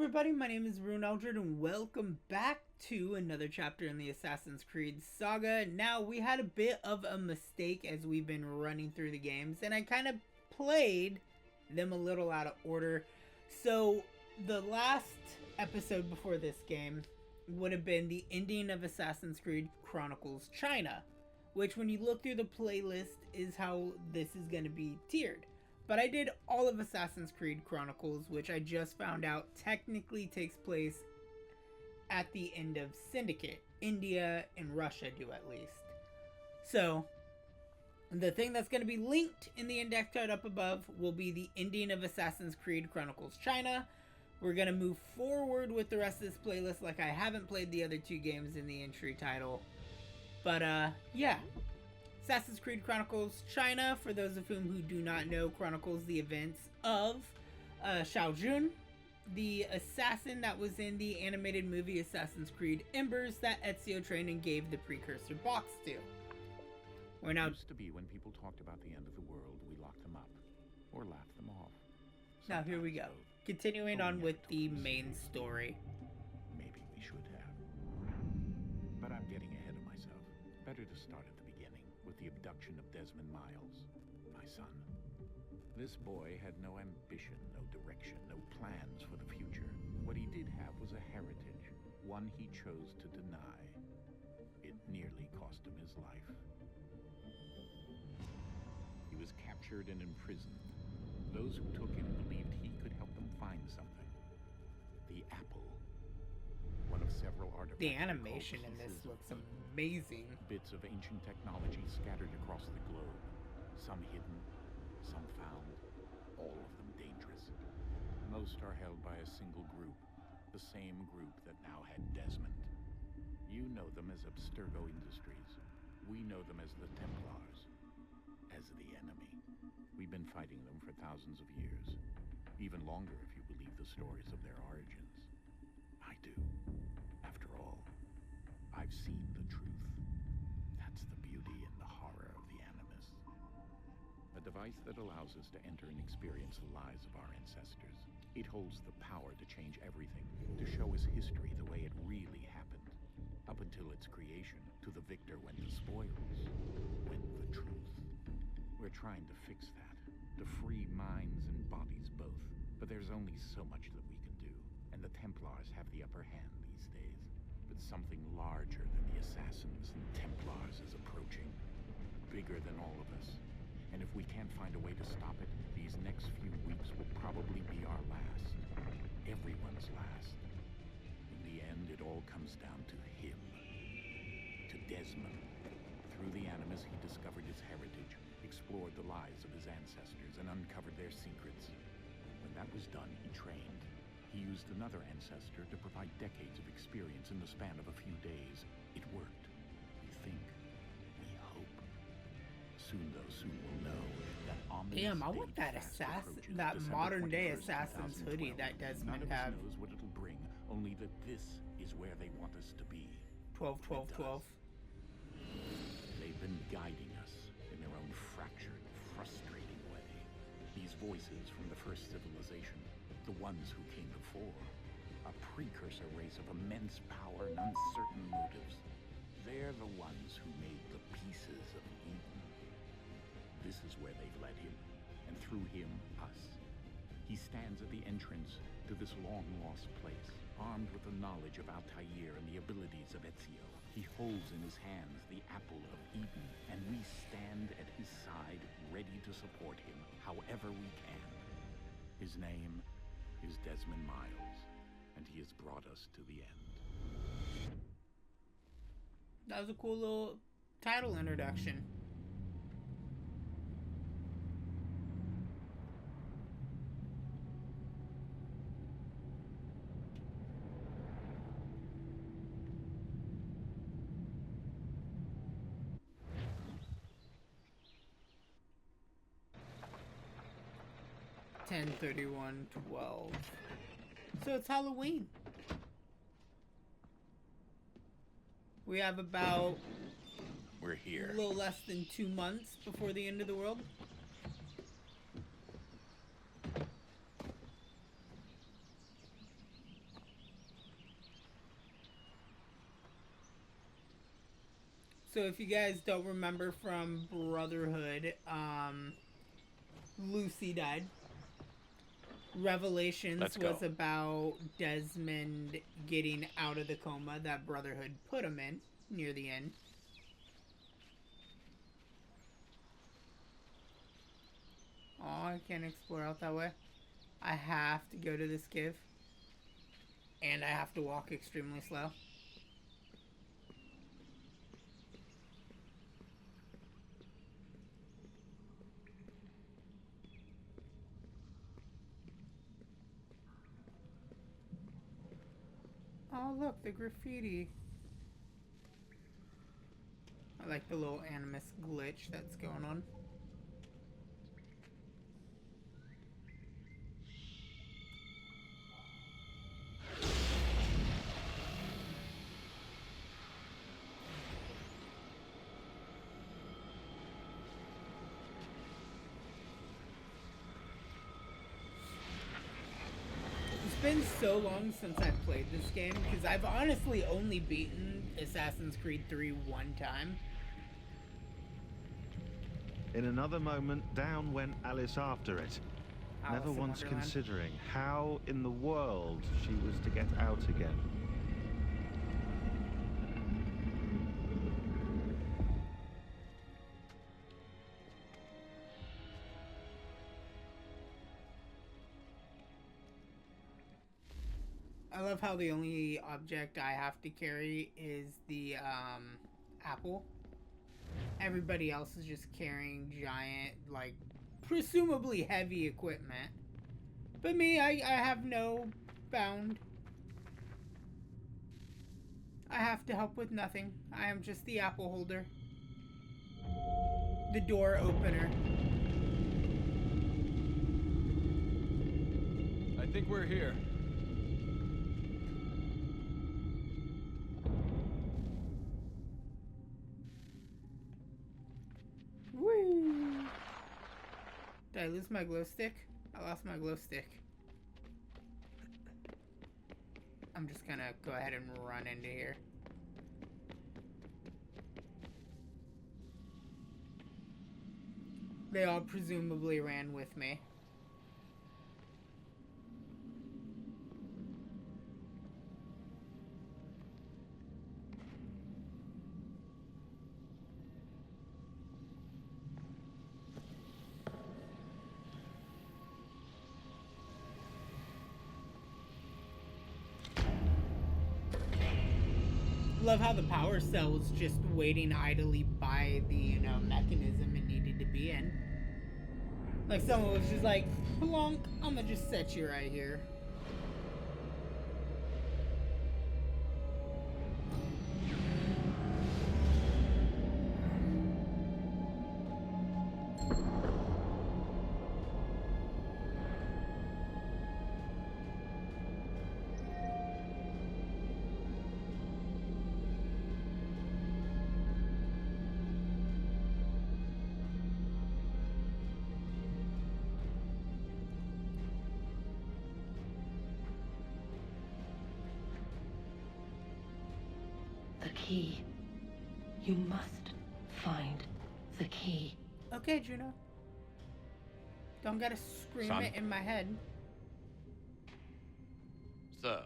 everybody, my name is RyunnEldred and welcome back to another chapter in the Assassin's Creed saga. Now, we had a bit of a mistake as we've been running through the games, and I kind of played them a little out of order. So, the last episode before this game would have been the ending of Assassin's Creed Chronicles China, which when you look through the playlist is how this is going to be tiered. But I did all of Assassin's Creed Chronicles, which I just found out technically takes place at the end of Syndicate. India and Russia do at least. So, the thing that's going to be linked in the index card up above will be the ending of Assassin's Creed Chronicles China. We're going to move forward with the rest of this playlist like I haven't played the other two games in the entry title. But, yeah. Assassin's Creed Chronicles China, for those of whom who do not know, chronicles the events of Ryunn, the assassin that was in the animated movie Assassin's Creed Embers that Ezio trained and gave the precursor box to. We're now... It used to be when people talked about the end of the world, we locked them up, or laughed them off. Now here we go. Continuing on with the main story. Maybe we should have. But I'm getting ahead of myself. Better to start at the beginning, with the abduction of Desmond Miles, my son. This boy had no ambition, no direction, no plans for the future. What he did have was a heritage, one he chose to deny. It nearly cost him his life. He was captured and imprisoned. Those who took him believed he could help them find something. The apple. One of several artifacts. The animation in this looks amazing. Bits of ancient technology scattered across the globe. Some hidden, some found, all of them dangerous. Most are held by a single group, the same group that now had Desmond. You know them as Abstergo Industries. We know them as the Templars, as the enemy. We've been fighting them for thousands of years, even longer if you believe the stories of their origins. I do. After all, I've seen the truth. That's the beauty and the horror of the Animus. A device that allows us to enter and experience the lives of our ancestors. It holds the power to change everything, to show us history the way it really happened. Up until its creation, to the victor went the spoils, went the truth. We're trying to fix that, to free minds and bodies both. But there's only so much that we can do, and the Templars have the upper hand these days. But something larger than the Assassins and Templars is approaching, bigger than all of us. And if we can't find a way to stop it, these next few weeks will probably be our last. Everyone's last. In the end, it all comes down to him. To Desmond. Through the Animus, he discovered his heritage, explored the lives of his ancestors, and uncovered their secrets. When that was done, he trained. He used another ancestor to provide decades of experience in the span of a few days. It worked. We think. We hope. Soon, though, soon we'll know that Damn, I want that modern day Assassin's hoodie that Desmond have. None of us knows what it'll bring, only that this is where they want us to be. 12, 12, 12. They've been guiding us in their own fractured, frustrating way. These voices from the first civilization, the ones who came before, a precursor race of immense power and uncertain motives. They're the ones who made the pieces of Eden. This is where they've led him, and through him, us. He stands at the entrance to this long-lost place, armed with the knowledge of Altair and the abilities of Ezio. He holds in his hands the apple of Eden, and we stand at his side, ready to support him however we can. His name is Desmond Miles, and he has brought us to the end. That was a cool little title introduction. (10/31/12). So it's Halloween. We have about We're here. a little less than 2 months before the end of the world. So if you guys don't remember from Brotherhood, Lucy died. Revelations was about Desmond getting out of the coma that Brotherhood put him in near the end. Oh, I can't explore out that way. I have to go to this cave. And I have to walk extremely slow. Oh, look, the graffiti. I like the little animus glitch that's going on. It's been so long since I've played this game because I've honestly only beaten Assassin's Creed 3 one time. In another moment, down went Alice after it, never once considering how in the world she was to get out again. I love how the only object I have to carry is the apple. Everybody else is just carrying giant, like, presumably heavy equipment. But me, I have no bound. I have to help with nothing. I am just the apple holder. The door opener. I think we're here. Whee! Did I lose my glow stick? I lost my glow stick. I'm just gonna go ahead and run into here. They all presumably ran with me. Love how the power cell was just waiting idly by the, you know, mechanism it needed to be in. Like someone was just like, plonk, I'm gonna just set you right here. Key. You must find the key. Okay, Juno. Don't gotta scream Son. it in my head. Sir.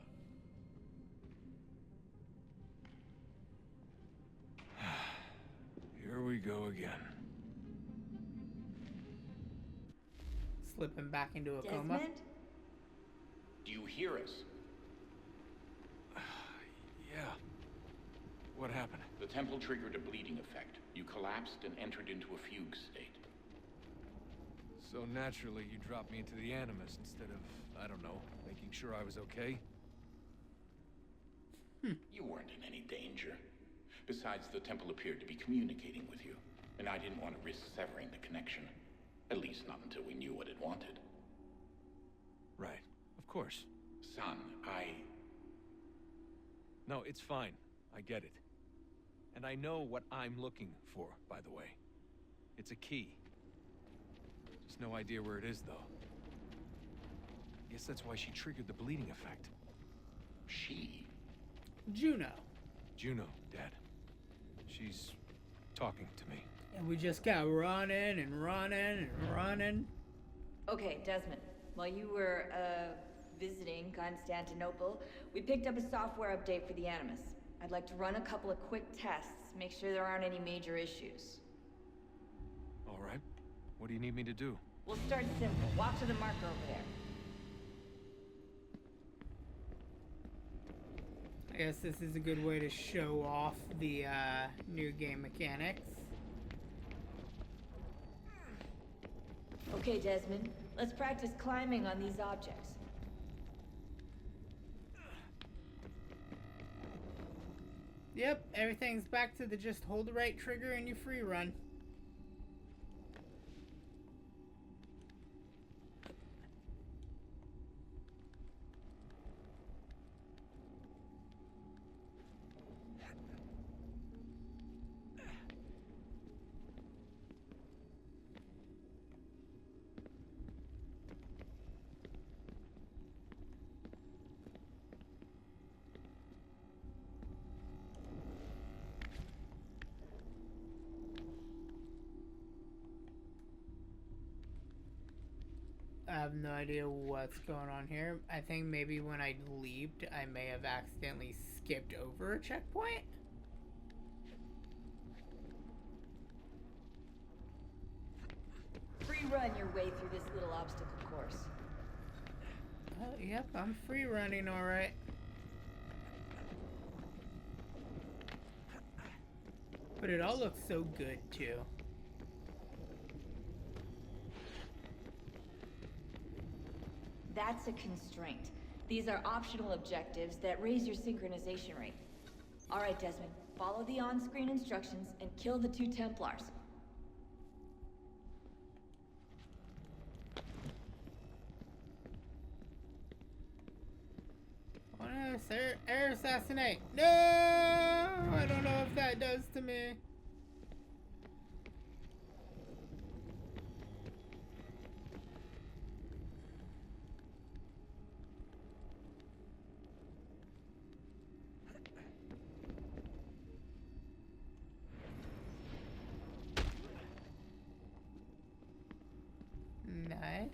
Here we go again. Slipping back into a Desmond? coma. Do you hear us? Yeah. What happened? The temple triggered a bleeding effect. You collapsed and entered into a fugue state. So naturally, you dropped me into the Animus instead of, I don't know, making sure I was okay? You weren't in any danger. Besides, the temple appeared to be communicating with you, and I didn't want to risk severing the connection. At least not until we knew what it wanted. Right. Of course. Son, No, it's fine. I get it. And I know what I'm looking for, by the way. It's a key. Just no idea where it is, though. Guess that's why she triggered the bleeding effect. She? Juno. Juno, Dad. She's talking to me. And we just got running and running and running. Okay, Desmond. While you were, visiting Constantinople, we picked up a software update for the Animus. I'd like to run a couple of quick tests, make sure there aren't any major issues. All right. What do you need me to do? We'll start simple. Walk to the marker over there. I guess this is a good way to show off the new game mechanics. Okay, Desmond. Let's practice climbing on these objects. Yep, everything's back to the just hold the right trigger and you free run. I have no idea what's going on here. I think maybe when I leaped, I may have accidentally skipped over a checkpoint. Free run your way through this little obstacle course. Yep, I'm free running alright. But it all looks so good too. That's a constraint. These are optional objectives that raise your synchronization rate. All right, Desmond. Follow the on-screen instructions and kill the 2 Templars. Oh no, sir. Air assassinate. No! I don't know if that does to me. Nice.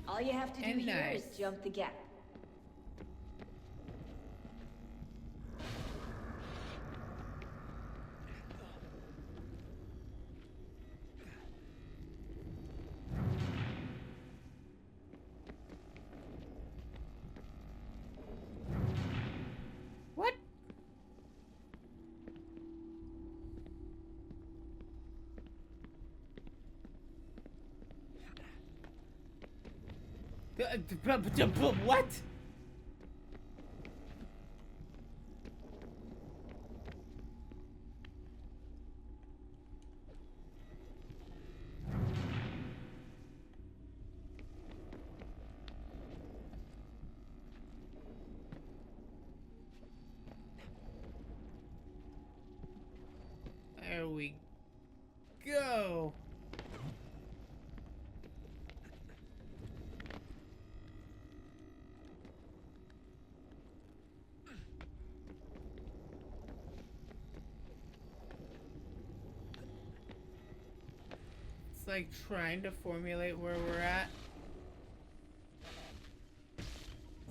All you have to do And here nice. is jump the gap. What? What? There we go. It's like trying to formulate where we're at.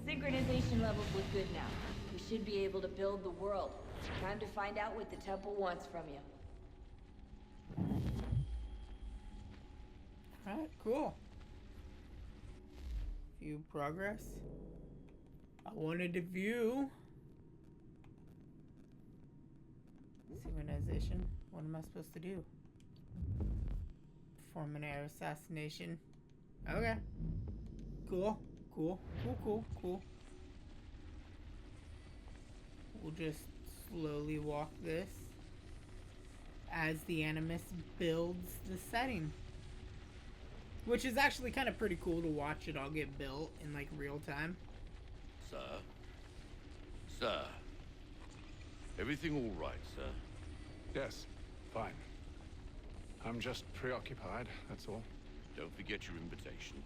Synchronization levels look good now. We should be able to build the world. Time to find out what the temple wants from you. Alright, cool. View progress. I wanted to view. Synchronization. What am I supposed to do? Perform an air assassination. Okay. Cool. Cool. Cool, cool, cool. We'll just slowly walk this as the Animus builds the setting. Which is actually kind of pretty cool to watch it all get built in like real time. Sir? Sir? Everything all right, sir? Yes, fine. I'm just preoccupied, that's all. Don't forget your invitation.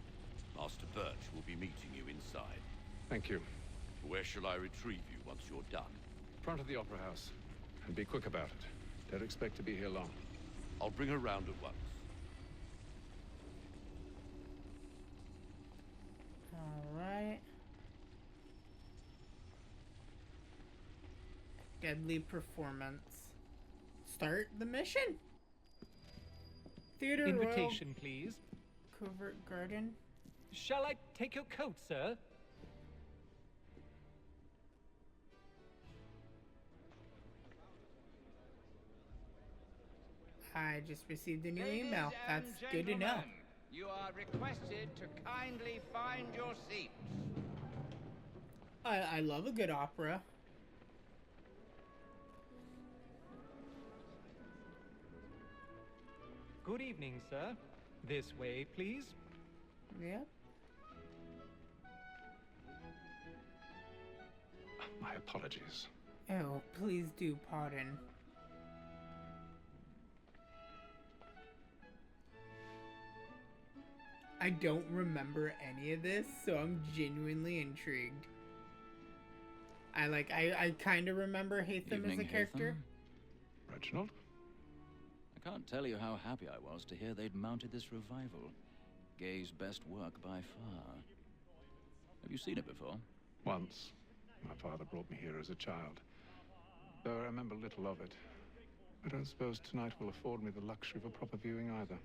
Master Birch will be meeting you inside. Thank you. Where shall I retrieve you once you're done? Front of the Opera House. And be quick about it. Don't expect to be here long. I'll bring her round at once. Alright. Deadly performance. Start the mission. Theater Invitation, please. Covert Garden. Shall I take your coat, sir? I just received a new email. That's good to know. You are requested to kindly find your seats. I love a good opera. Good evening, sir. This way, please. Yep. My apologies. Oh, please do pardon. I don't remember any of this, so I'm genuinely intrigued. I kind of remember Haythem as a character. Reginald? I can't tell you how happy I was to hear they'd mounted this revival. Gay's best work by far. Have you seen it before? Once. My father brought me here as a child. Though I remember little of it. I don't suppose tonight will afford me the luxury of a proper viewing either.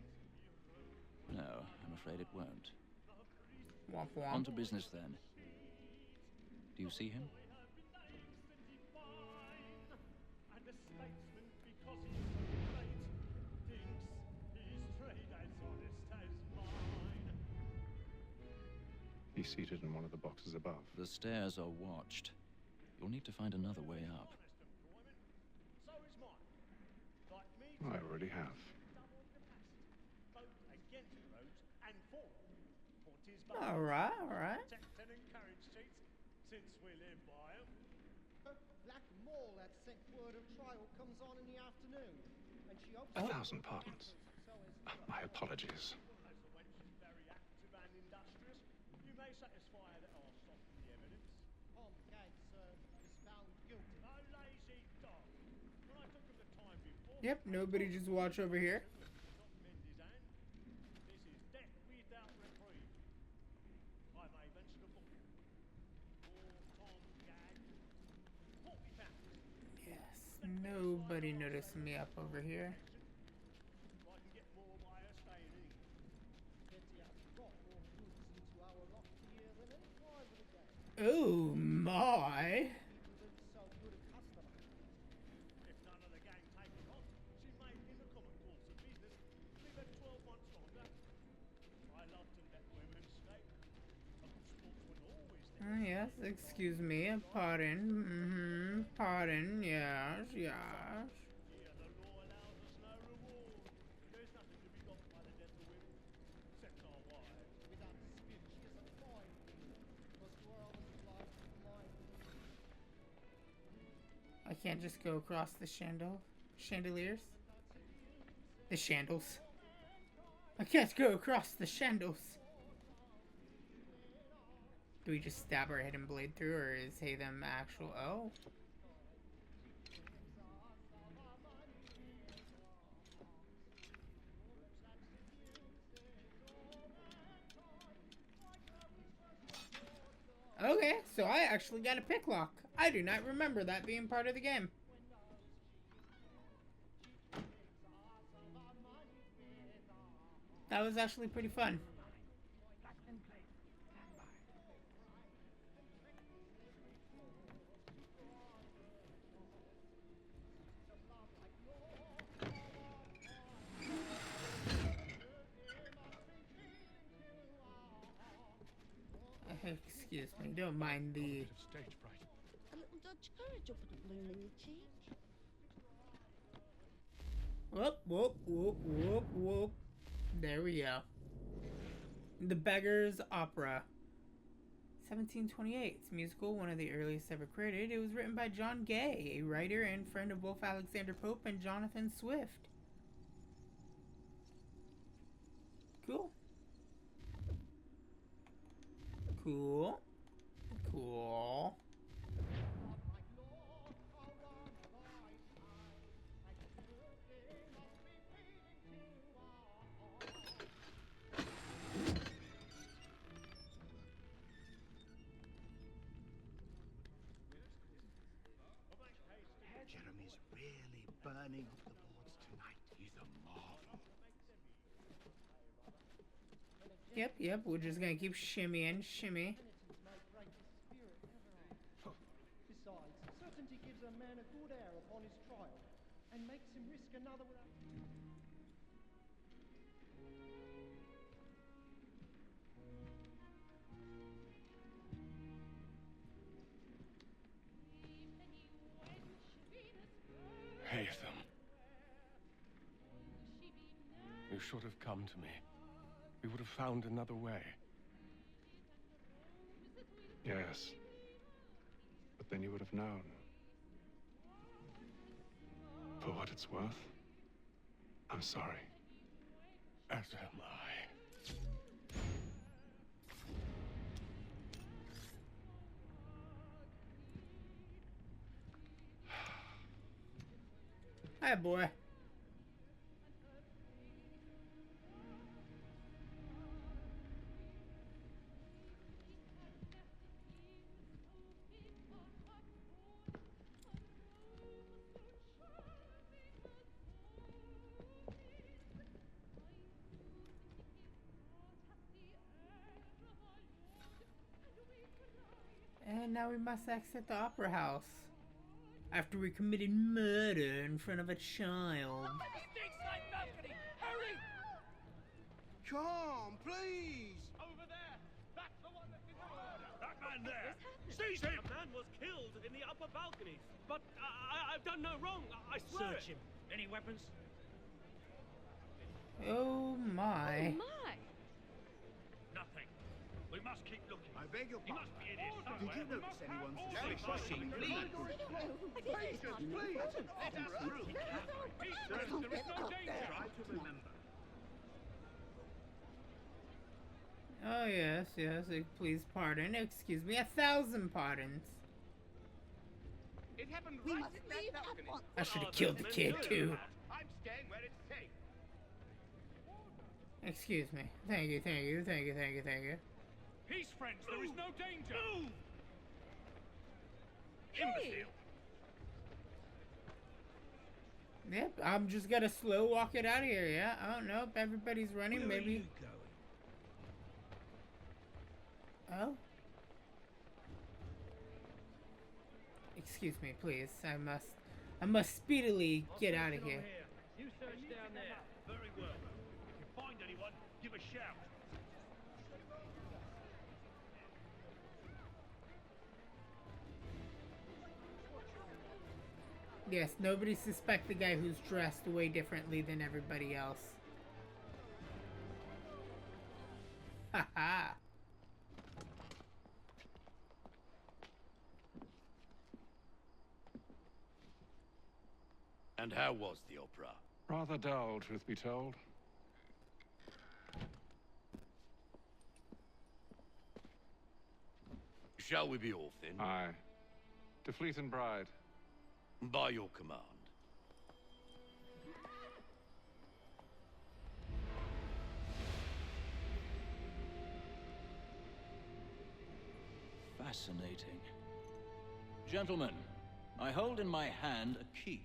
No, I'm afraid it won't. Womp womp. On to business then. Do you see him? He's seated in one of the boxes above. The stairs are watched. You'll need to find another way up. I already have. Alright, alright. Black Mall had sent word of trial comes on in the afternoon. And she 1,000 pardons. My apologies. Yep, nobody just watch over here. Yes, nobody noticed me up over here. Oh my! Yes, excuse me, pardon, pardon, yes, yes. I can't just go across the chandeliers? The chandles. I can't go across the chandles. Do we just stab our hidden blade through, or is Haythem actual? Oh. Okay, so I actually got a pick lock. I do not remember that being part of the game. That was actually pretty fun. Excuse me, don't mind the... A little Dutch courage will put a bloom in your cheek. Whoop, whoop, whoop, whoop, whoop. There we go. The Beggar's Opera. 1728. It's a musical, one of the earliest ever created. It was written by John Gay, a writer and friend of both Alexander Pope and Jonathan Swift. Cool. Cool. Cool. burning of the boards tonight. He's a marvel. Yep, we're just gonna keep shimmying, shimmy. Besides, certainty gives a man a good air upon his trial, and makes him risk another without... Haythem. You should have come to me. We would have found another way. Yes. But then you would have known. For what it's worth, I'm sorry. As am I. Hi, boy. And now we must exit the opera house. After we committed murder in front of a child. Hurry! Come, please! Over there! That's the one that did the murder! That man there! Seize him! A man was killed in the upper balconies. But I've done no wrong. I swear. Search him. Any weapons? Oh my. Oh my! Nothing. We must keep looking. I beg your He pardon. must be in here Did you somewhere. notice anyone Proceed, please. Patience, please! Let us through. Be certain there is no danger. Try to remember. Oh yes, please pardon. Excuse me, 1,000 pardons. It happened We right must in that leave at balcony. once. I should have killed the kid too. I'm staying where it's safe. Excuse me. Thank you. Peace, friends. There is no danger. Move! Hey! Imbecile. Yep, I'm just gonna slow walk it out of here, yeah? I don't know if everybody's running, Where maybe. are you going? Oh? Excuse me, please. I must speedily get out of here. You search down there. Very well. If you find anyone, give a shout. Yes, nobody suspect the guy who's dressed way differently than everybody else. Haha. And how was the opera? Rather dull, truth be told. Shall we be off then? Aye. To Fleet and Bride. By your command. Fascinating. Gentlemen, I hold in my hand a key.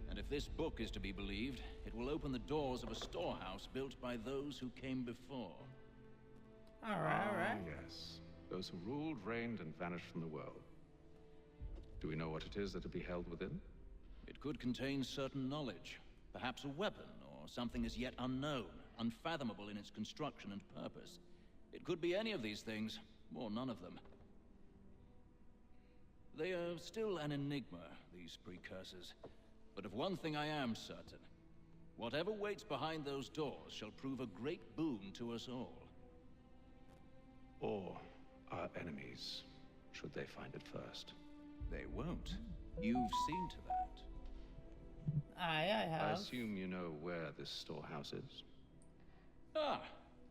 And if this book is to be believed, it will open the doors of a storehouse built by those who came before. Alright. Yes. Those who ruled, reigned, and vanished from the world. Do we know what it is that to be held within? It could contain certain knowledge. Perhaps a weapon, or something as yet unknown, unfathomable in its construction and purpose. It could be any of these things, or none of them. They are still an enigma, these precursors. But of one thing I am certain. Whatever waits behind those doors shall prove a great boon to us all. Or our enemies, should they find it first. They won't. You've seen to that. I have. I assume you know where this storehouse is? Ah,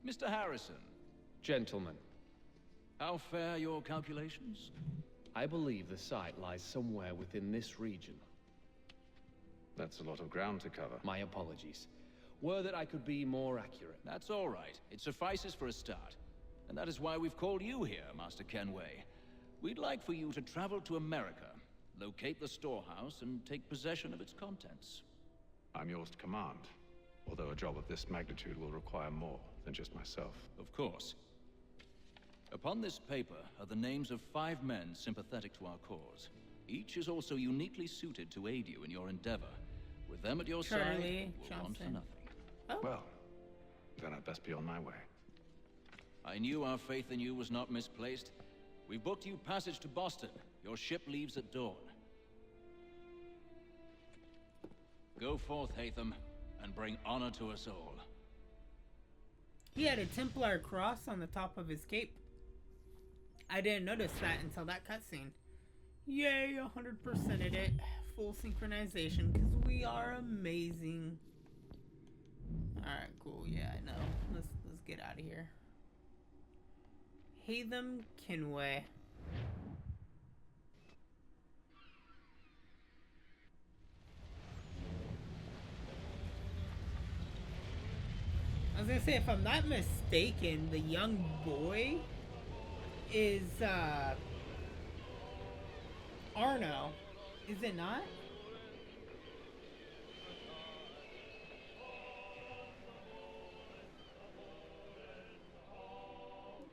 Mr. Harrison. Gentlemen, How fare your calculations? I believe the site lies somewhere within this region. That's a lot of ground to cover. My apologies. Were that I could be more accurate. That's all right. It suffices for a start. And that is why we've called you here, Master Kenway. We'd like for you to travel to America Locate the storehouse and take possession of its contents. I'm yours to command, although a job of this magnitude will require more than just myself. Of course. Upon this paper are the names of 5 men sympathetic to our cause. Each is also uniquely suited to aid you in your endeavor. With them at your side, we'll want for nothing. Oh. Well, then I'd best be on my way. I knew our faith in you was not misplaced. We've booked you passage to Boston. Your ship leaves at dawn. Go forth, Haythem, and bring honor to us all. He had a Templar cross on the top of his cape. I didn't notice that until that cutscene. Yay, 100%ed it. Full synchronization, because we are amazing. Alright, cool. Yeah, I know. Let's get out of here. Haythem Kenway. I was gonna say, if I'm not mistaken, the young boy is Arno. Is it not?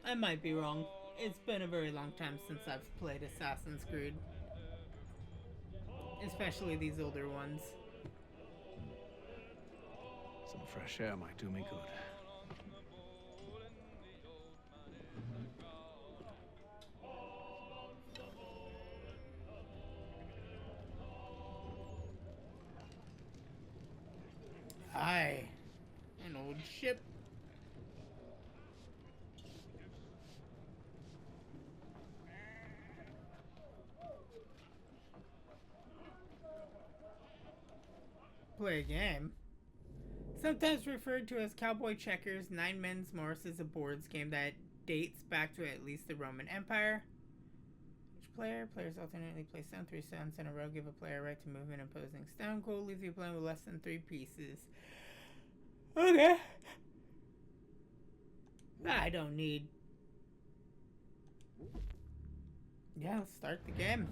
I might be wrong. It's been a very long time since I've played Assassin's Creed. Especially these older ones. Some fresh air might do me good. Aye, an old ship. Play a game. Sometimes referred to as Cowboy Checkers, Nine Men's Morris is a boards game that dates back to at least the Roman Empire. Each players alternately place down 3 stones in a row, give a player a right to move an opposing stone. Goal leaves you playing with less than 3 pieces. Okay. I don't need... Yeah, let's start the game.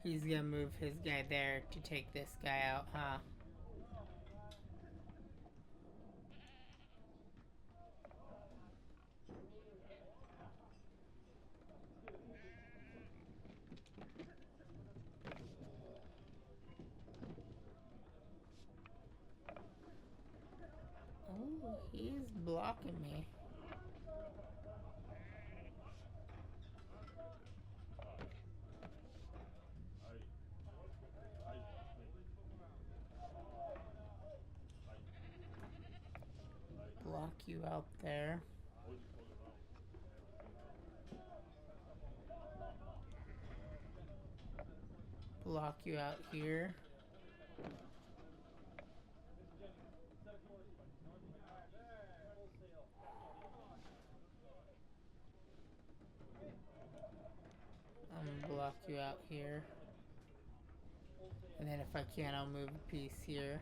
He's gonna move his guy there to take this guy out, huh? Oh, he's blocking me. Block you out there. Block you out here. I'm gonna block you out here. And then if I can, I'll move a piece here.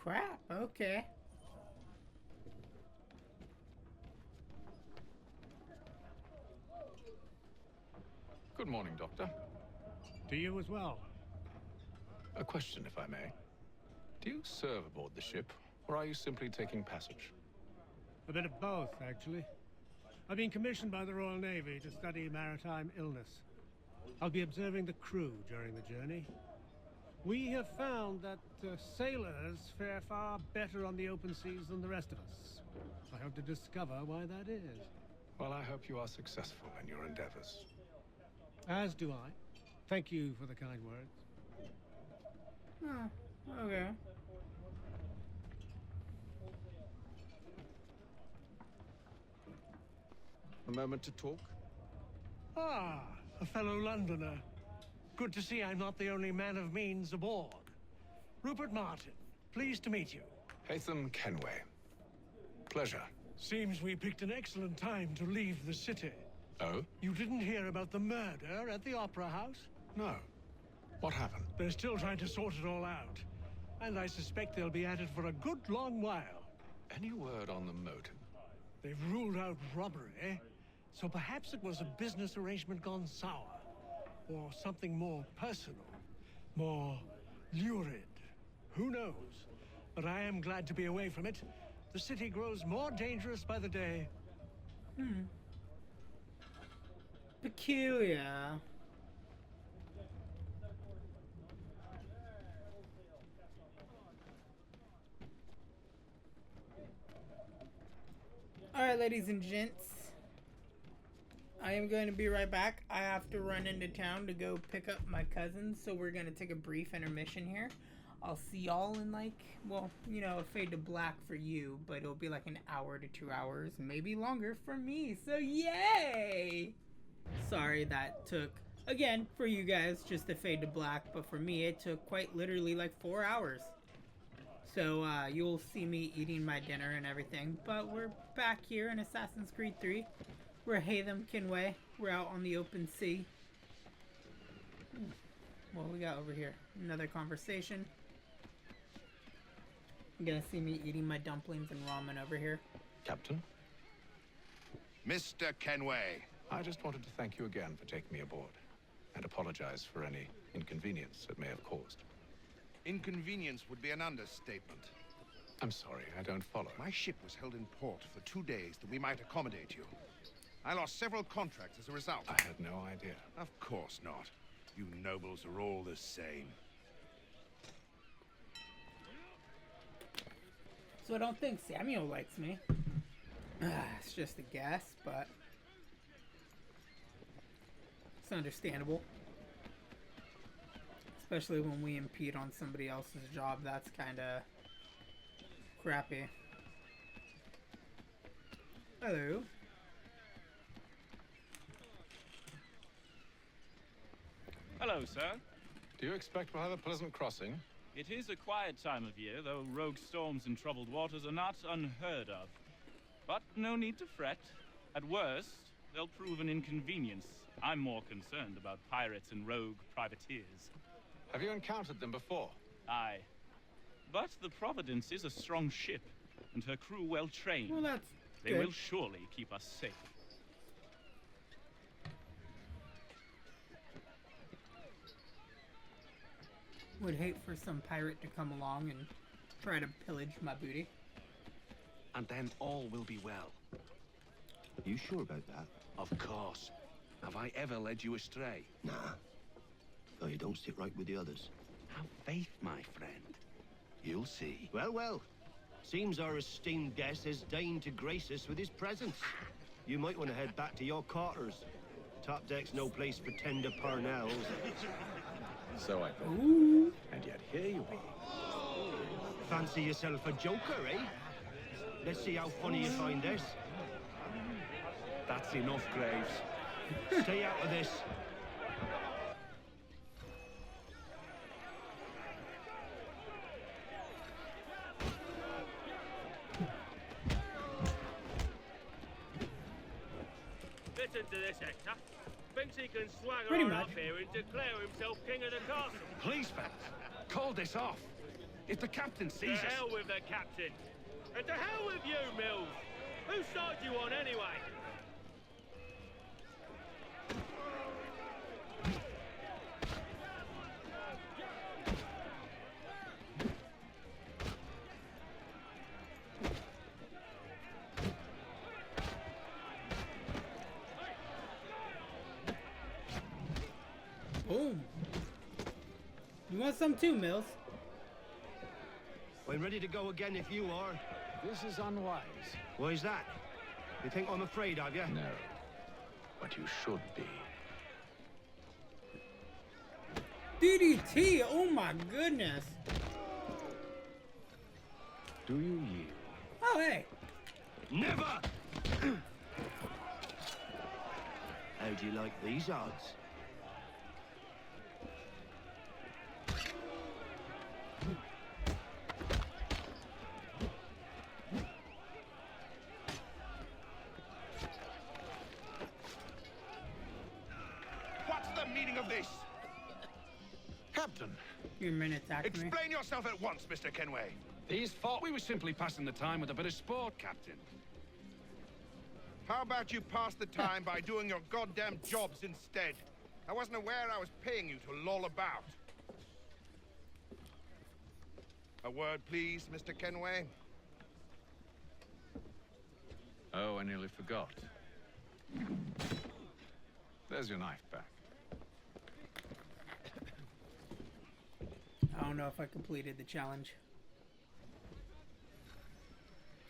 crap. Okay. Good morning, Doctor. To you as well. A question, if I may. Do you serve aboard the ship, or are you simply taking passage? A bit of both, actually. I've been commissioned by the Royal Navy to study maritime illness. I'll be observing the crew during the journey. We have found that sailors fare far better on the open seas than the rest of us. I hope to discover why that is. Well, I hope you are successful in your endeavors. As do I. Thank you for the kind words. Oh, okay. A moment to talk? Ah, a fellow Londoner. Good to see I'm not the only man of means aboard. Rupert Martin, pleased to meet you. Haythem Kenway. Pleasure. Seems we picked an excellent time to leave the city. Oh? You didn't hear about the murder at the Opera House? No. What happened? They're still trying to sort it all out. And I suspect they'll be at it for a good long while. Any word on the motive? They've ruled out robbery, so perhaps it was a business arrangement gone sour. Or something more personal, more lurid. Who knows? But I am glad to be away from it. The city grows more dangerous by the day. Peculiar. Alright, ladies and gents. I am going to be right back. I have to run into town to go pick up my cousins, so we're going to take a brief intermission here. I'll see y'all in like, well, you know, a fade to black for you, but it'll be like an hour to 2 hours, maybe longer for me, so yay! Sorry that took, again, for you guys, just a fade to black, but for me it took quite literally like 4 hours. So you'll see me eating my dinner and everything, but we're back here in Assassin's Creed 3. We're Haythem Kenway. We're out on the open sea. What we got over here? Another conversation. You're gonna see me eating my dumplings and ramen over here. Captain? Mr. Kenway. I just wanted to thank you again for taking me aboard, and apologize for any inconvenience it may have caused. Inconvenience would be an understatement. I'm sorry, I don't follow. My ship was held in port for 2 days that we might accommodate you. I lost several contracts as a result. I had no idea. Of course not. You nobles are all the same. So I don't think Samuel likes me. It's just a guess, but it's understandable. Especially when we impede on somebody else's job, that's kind of crappy. Hello. Hello, sir. Do you expect we'll have a pleasant crossing? It is a quiet time of year, though rogue storms and troubled waters are not unheard of. But no need to fret. At worst, they'll prove an inconvenience. I'm more concerned about pirates and rogue privateers. Have you encountered them before? Aye. But the Providence is a strong ship, and her crew well trained. Well, that's They good. will surely keep us safe. Would hate for some pirate to come along and try to pillage my booty. And then all will be well. You sure about that? Of course. Have I ever led you astray? Nah. Oh, you don't sit right with the others. Have faith, my friend. You'll see. Well, well. Seems our esteemed guest has deigned to grace us with his presence. You might want to head back to your quarters. Top deck's no place for tender parnells. So I thought. Ooh. And yet here you are. Fancy yourself a joker, eh? Let's see how funny you find this. That's enough, Graves. Stay out of this. Listen to this, Hector. Thinks he can swagger Pretty on much. up here and declare himself king of the castle. Please, fellas. Call this off. If the captain To sees us... hell with the captain. And to hell with you, Mills. Whose side you on, anyway? Boom. You want some too, Mills? I'm ready to go again if you are. This is unwise. Why's that? You think I'm afraid of you? No. But you should be. DDT! Oh my goodness! Do you yield? Oh, hey! Never! How do you like these odds? What's the meaning of this? Captain! Your minute attack me. Explain yourself at once, Mr. Kenway. These thought we were simply passing the time with a bit of sport, Captain. How about you pass the time by doing your goddamn jobs instead? I wasn't aware I was paying you to loll about. A word, please, Mr. Kenway. Oh, I nearly forgot. There's your knife back. I don't know if I completed the challenge.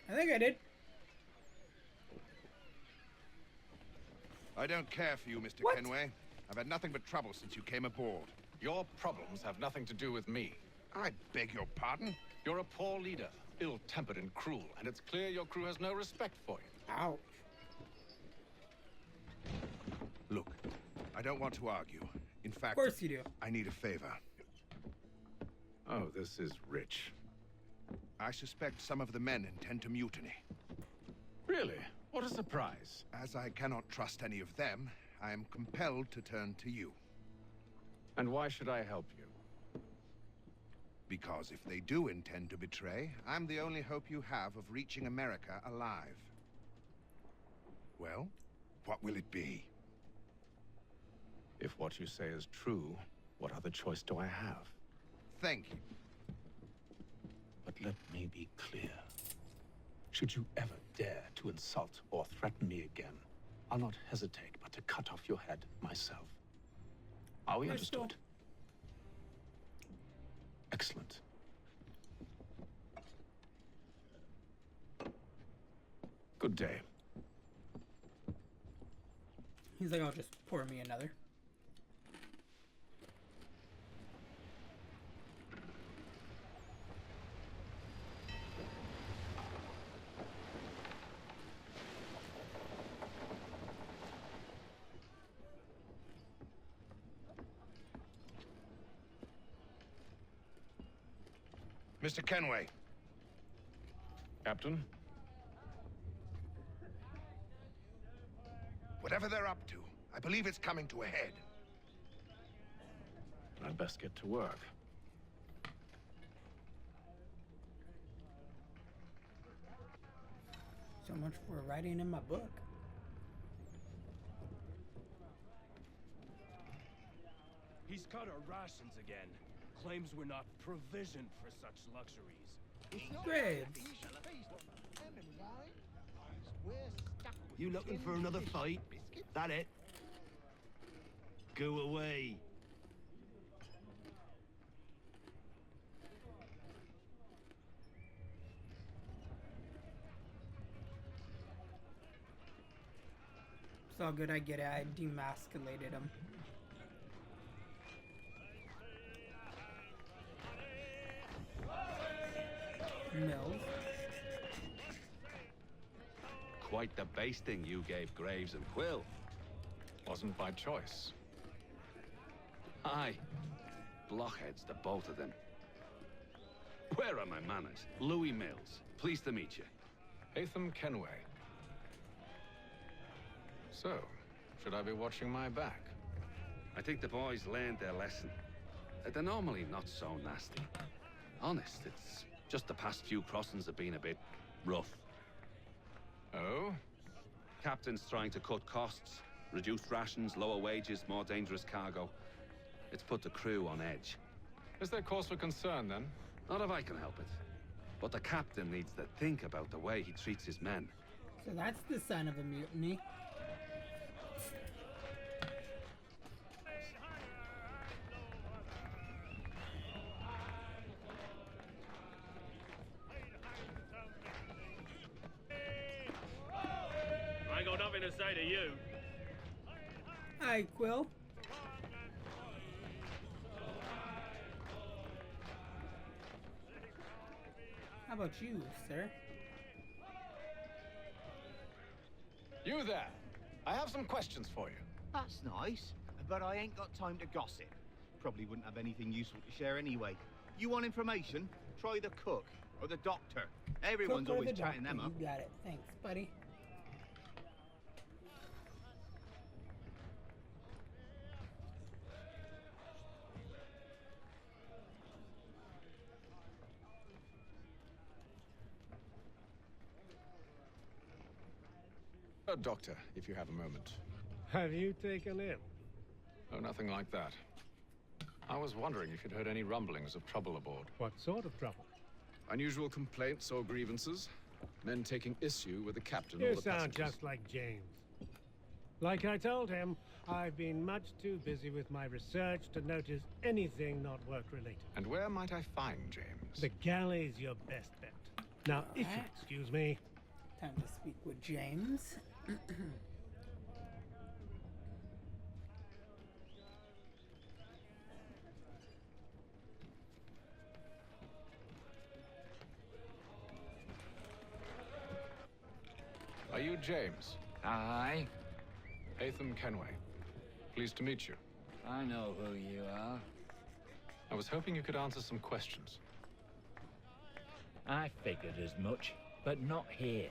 I think I did. I don't care for you, Mr. Kenway. I've had nothing but trouble since you came aboard. Your problems have nothing to do with me. I beg your pardon? You're a poor leader, ill-tempered and cruel, and it's clear your crew has no respect for you. Ouch. Look, I don't want to argue. In fact, Of course you do. I need a favor. Oh, this is rich. I suspect some of the men intend to mutiny. Really? What a surprise. As I cannot trust any of them, I am compelled to turn to you. And why should I help you? Because if they do intend to betray, I'm the only hope you have of reaching America alive. Well, what will it be? If what you say is true, what other choice do I have? Thank you. But let me be clear. Should you ever dare to insult or threaten me again, I'll not hesitate but to cut off your head myself. Are we understood? Excellent. Good day. He's like, I'll just pour me another. Mr. Kenway. Captain? Whatever they're up to, I believe it's coming to a head. I'd best get to work. So much for writing in my book. He's cut our rations again. Claims we're not provisioned for such luxuries. Graves. You looking for another fight? That it? Go away. It's all good, I get it. I demasculated him. Mills. Quite the basting you gave Graves and Quill. Wasn't by choice. Aye. Blockheads, the both of them. Where are my manners? Louis Mills. Pleased to meet you. Haythem Kenway. So, should I be watching my back? I think the boys learned their lesson. They're normally not so nasty. Honest, it's just the past few crossings have been a bit rough. Oh? Captain's trying to cut costs, reduce rations, lower wages, more dangerous cargo. It's put the crew on edge. Is there cause for concern, then? Not if I can help it. But the captain needs to think about the way he treats his men. So that's the sign of a mutiny. I ain't got nothing to say to you. Hi, Quill. How about you, sir? You there. I have some questions for you. That's nice, but I ain't got time to gossip. Probably wouldn't have anything useful to share anyway. You want information? Try the cook or the doctor. Everyone's Cook or always the chatting doctor, them up. You got it. Thanks, buddy. Doctor, if you have a moment. Have you taken him? Oh, nothing like that. I was wondering if you'd heard any rumblings of trouble aboard. What sort of trouble? Unusual complaints or grievances? Men taking issue with the captain or You the sound passengers? just like James. Like I told him, I've been much too busy with my research to notice anything not work-related. And where might I find James? The galley's your best bet. Now, if you Alright. excuse me. Time to speak with James. Are you James? Aye. Haythem Kenway. Pleased to meet you. I know who you are. I was hoping you could answer some questions. I figured as much, but not here.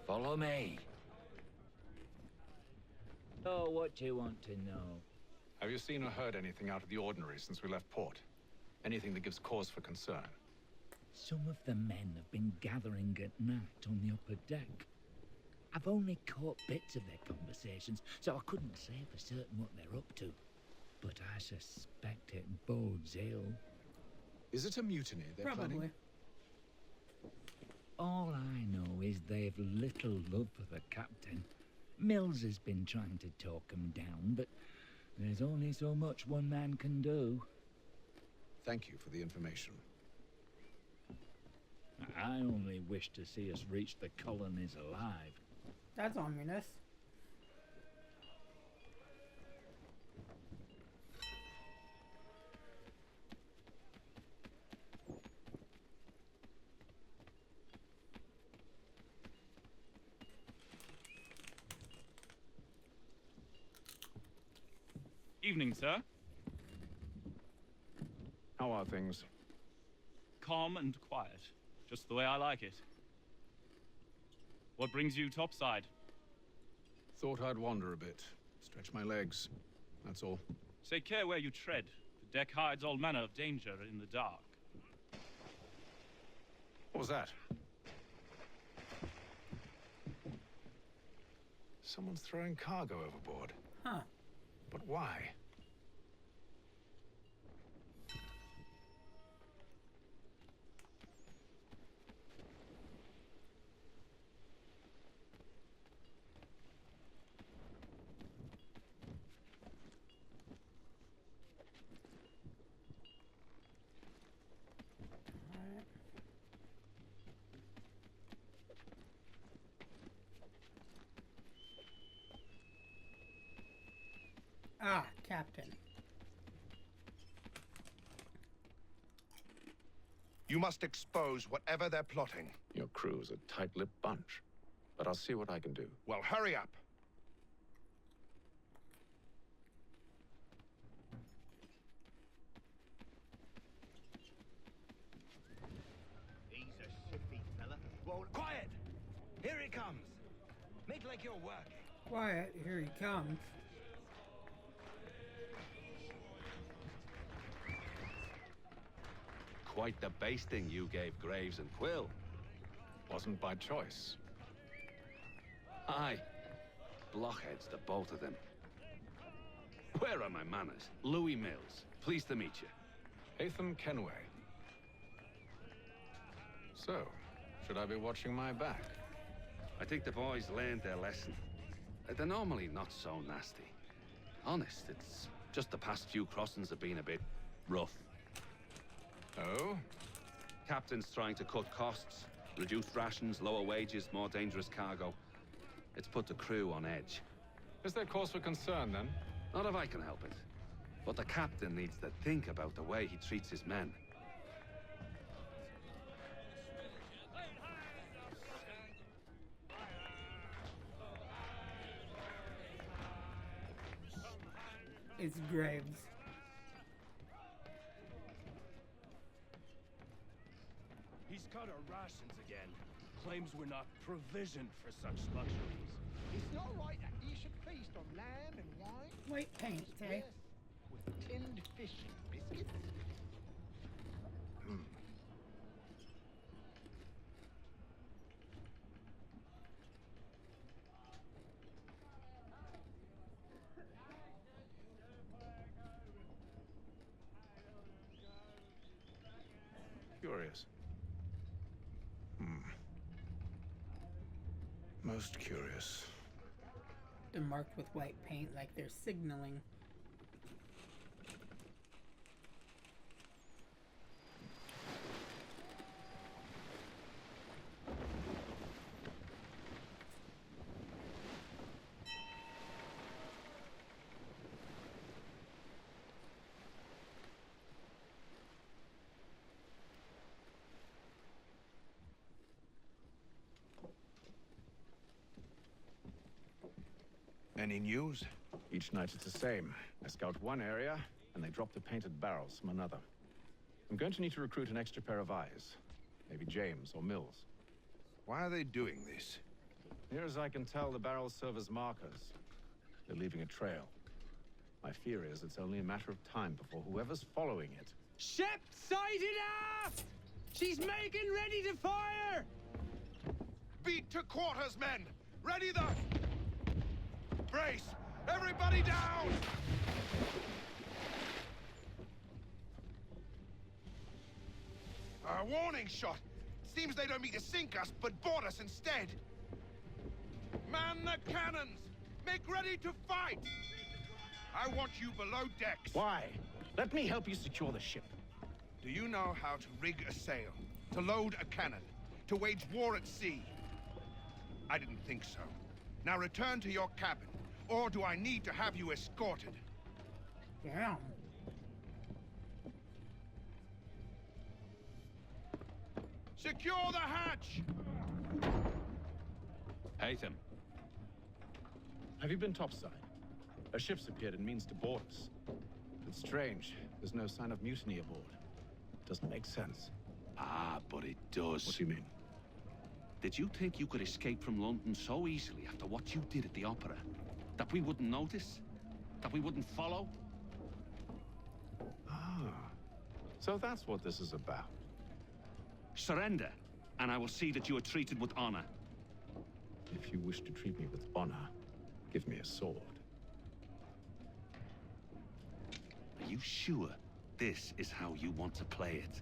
Follow me. Oh, what do you want to know? Have you seen or heard anything out of the ordinary since we left port? Anything that gives cause for concern? Some of the men have been gathering at night on the upper deck. I've only caught bits of their conversations, so I couldn't say for certain what they're up to. But I suspect it bodes ill. Is it a mutiny they're Probably. planning? All I know is they've little love for the captain. Mills has been trying to talk him down, but there's only so much one man can do. Thank you for the information. I only wish to see us reach the colonies alive. That's ominous. Evening, sir. How are things? Calm and quiet. Just the way I like it. What brings you topside? Thought I'd wander a bit. Stretch my legs. That's all. Take care where you tread. The deck hides all manner of danger in the dark. What was that? Someone's throwing cargo overboard. Huh. But why? Ah, Captain. You must expose whatever they're plotting. Your crew's a tight-lipped bunch. But I'll see what I can do. Well, hurry up. He's a shifty fella. Well, quiet! Here he comes. Make like you're working. Quiet, here he comes. quite the basting you gave Graves and Quill. Wasn't by choice. Aye. Blockheads, the both of them. Where are my manners? Louis Mills. Pleased to meet you. Haythem Kenway. So, should I be watching my back? I think the boys learned their lesson. They're normally not so nasty. Honest, it's just the past few crossings have been a bit rough. Oh? Captain's trying to cut costs. Reduced rations, lower wages, more dangerous cargo. It's put the crew on edge. Is there cause for concern, then? Not if I can help it. But the captain needs to think about the way he treats his men. It's Graves. He's cut our rations again. Claims we're not provisioned for such luxuries. It's not right that you should feast on lamb and wine. White paint, eh? With tinned fish and biscuits. Curious. Most curious. They're marked with white paint like they're signaling. Any news? Each night it's the same. I scout one area, and they drop the painted barrels from another. I'm going to need to recruit an extra pair of eyes. Maybe James or Mills. Why are they doing this? Near as I can tell, the barrels serve as markers. They're leaving a trail. My fear is it's only a matter of time before whoever's following it. Ship sighted aft! She's making ready to fire! Beat to quarters, men! Ready the... Brace! Everybody down! A warning shot! Seems they don't mean to sink us, but board us instead! Man the cannons! Make ready to fight! I want you below decks. Why? Let me help you secure the ship. Do you know how to rig a sail? To load a cannon? To wage war at sea? I didn't think so. Now return to your cabin. Or do I need to have you escorted? Damn. Secure the hatch! Haythem. Have you been topside? A ship's appeared and means to board us. It's strange. There's no sign of mutiny aboard. Doesn't make sense. Ah, but it does. What do you mean? Did you think you could escape from London so easily after what you did at the opera? That we wouldn't notice? That we wouldn't follow? Ah. So that's what this is about. Surrender, and I will see that you are treated with honor. If you wish to treat me with honor, give me a sword. Are you sure this is how you want to play it?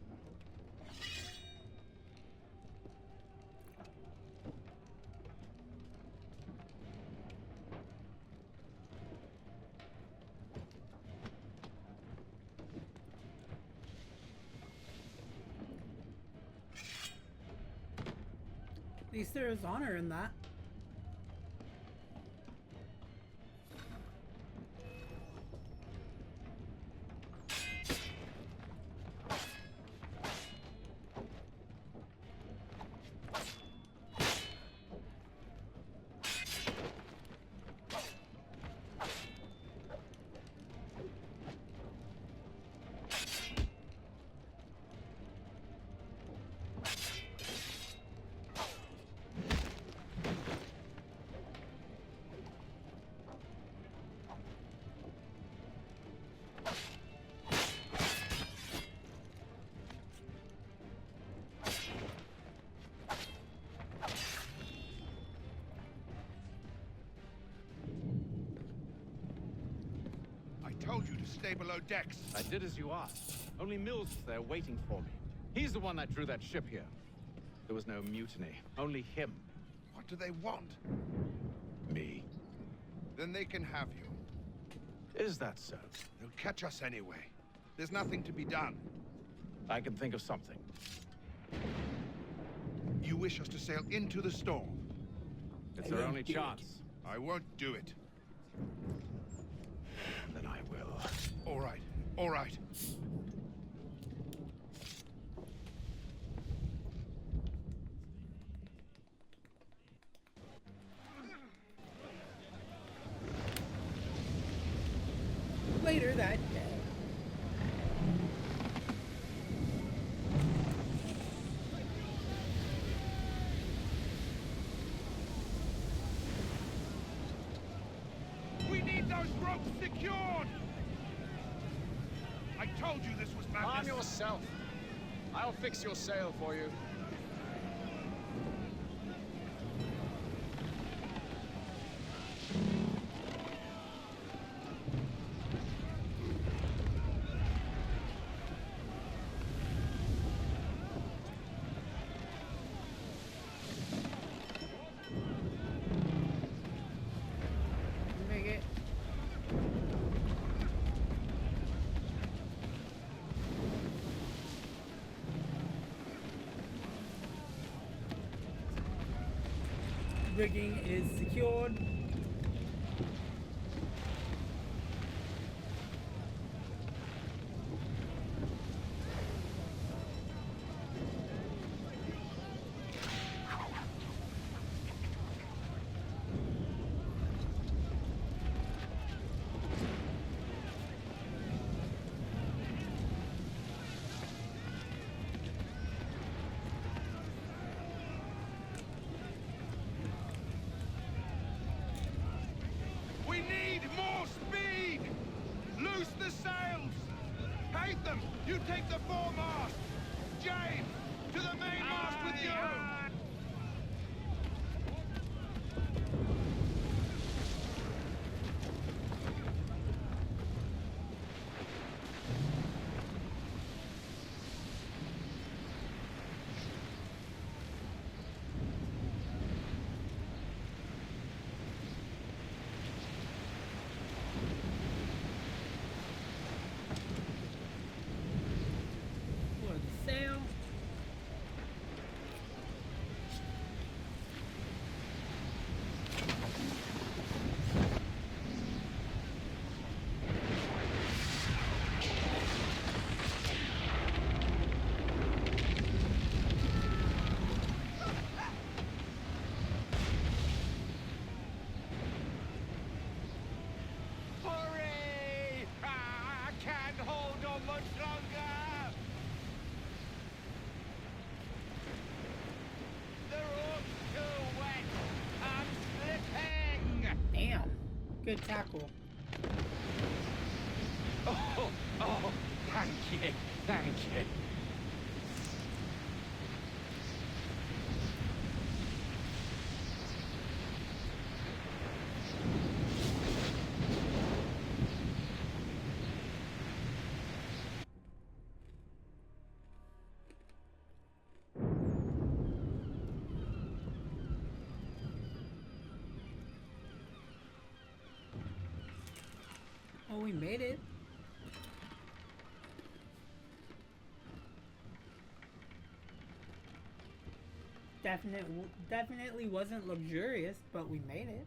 At least there is honor in that. told you to stay below decks. I did as you asked. Only Mills was there waiting for me. He's the one that drew that ship here. There was no mutiny, only him. What do they want? Me. Then they can have you. Is that so? They'll catch us anyway. There's nothing to be done. I can think of something. You wish us to sail into the storm? It's our only chance. I won't do it. Then I will. All right, all right. Later that day. We need those ropes secured! I told you this was madness. Arm yourself. I'll fix your sail for you. Make it. Rigging is secured. We need more speed! Loose the sails! Haythem, you take the foremast! James, to the mainmast with you! For the sail. Hurry! I can't hold on much longer! The rope's too wet! I'm slipping! Damn. Good tackle. Oh, thank you, thank you. Oh, we made it. Definitely wasn't luxurious, but we made it.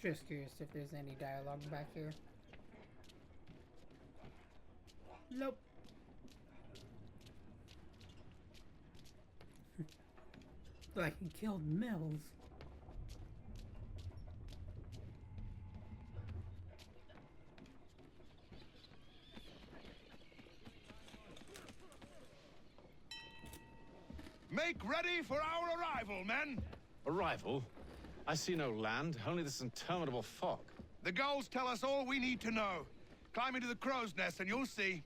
Just curious if there's any dialogue back here. Nope. Like he killed Mills. Make ready for our arrival, men! Arrival? I see no land, only this interminable fog. The gulls tell us all we need to know. Climb into the crow's nest and you'll see.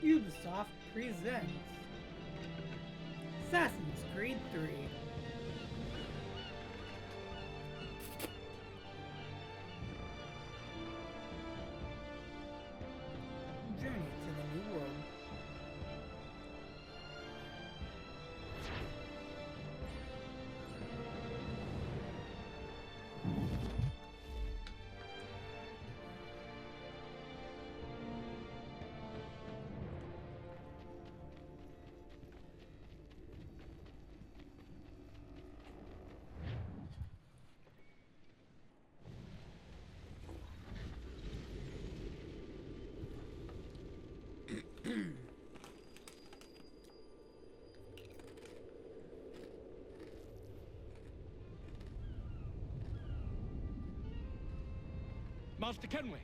Ubisoft presents Assassin's Creed 3. Journey to the New World. Master Kenway!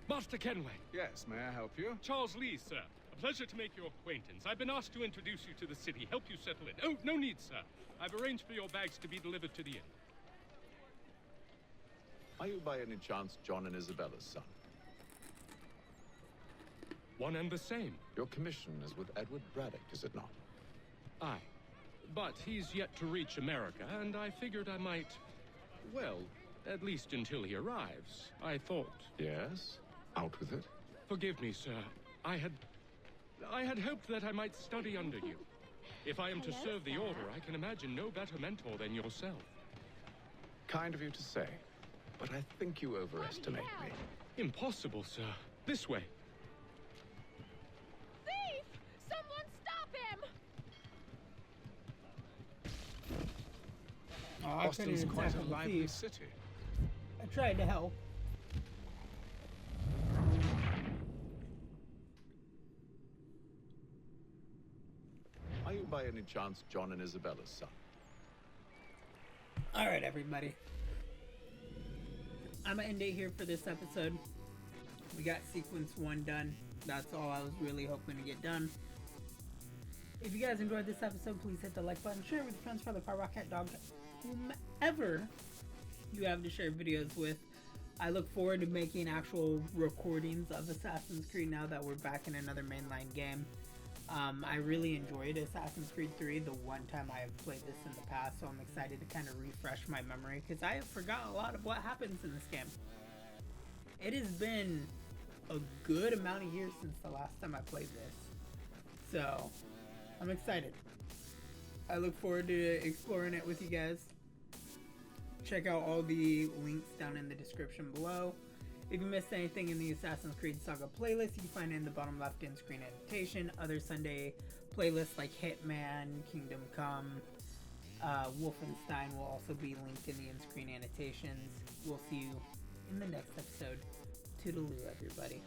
Master Kenway! Yes, may I help you? Charles Lee, sir. A pleasure to make your acquaintance. I've been asked to introduce you to the city, help you settle in. Oh, no need, sir. I've arranged for your bags to be delivered to the inn. Are you by any chance John and Isabella's son? One and the same. Your commission is with Edward Braddock, is it not? Aye. But he's yet to reach America, and I figured I might... well, at least until he arrives, I thought. Yes? Out with it. Forgive me, sir. I had hoped that I might study under you. If I am to serve the Order, I can imagine no better mentor than yourself. Kind of you to say, but I think you overestimate me. Impossible, sir. This way. Thief! Someone stop him! Oh, I couldn't even quite a tackle the lively thief. city. I tried to help. Are you by any chance John and Isabella's son? Alright, everybody. I'm gonna end it here for this episode. We got sequence 1 done. That's all I was really hoping to get done. If you guys enjoyed this episode, please hit the like button, share it with your friends, father, fire, rock, cat, dog, whomever you have to share videos with. I look forward to making actual recordings of Assassin's Creed now that we're back in another mainline game. I really enjoyed Assassin's Creed 3 the one time I have played this in the past, so I'm excited to kind of refresh my memory because I have forgotten a lot of what happens in this game. It has been a good amount of years since the last time I played this, so I'm excited. I look forward to exploring it with you guys. Check out all the links down in the description below. If you missed anything in the Assassin's Creed Saga playlist, you can find it in the bottom left in-screen annotation. Other Sunday playlists like Hitman, Kingdom Come, Wolfenstein will also be linked in the in-screen annotations. We'll see you in the next episode. Toodaloo, everybody.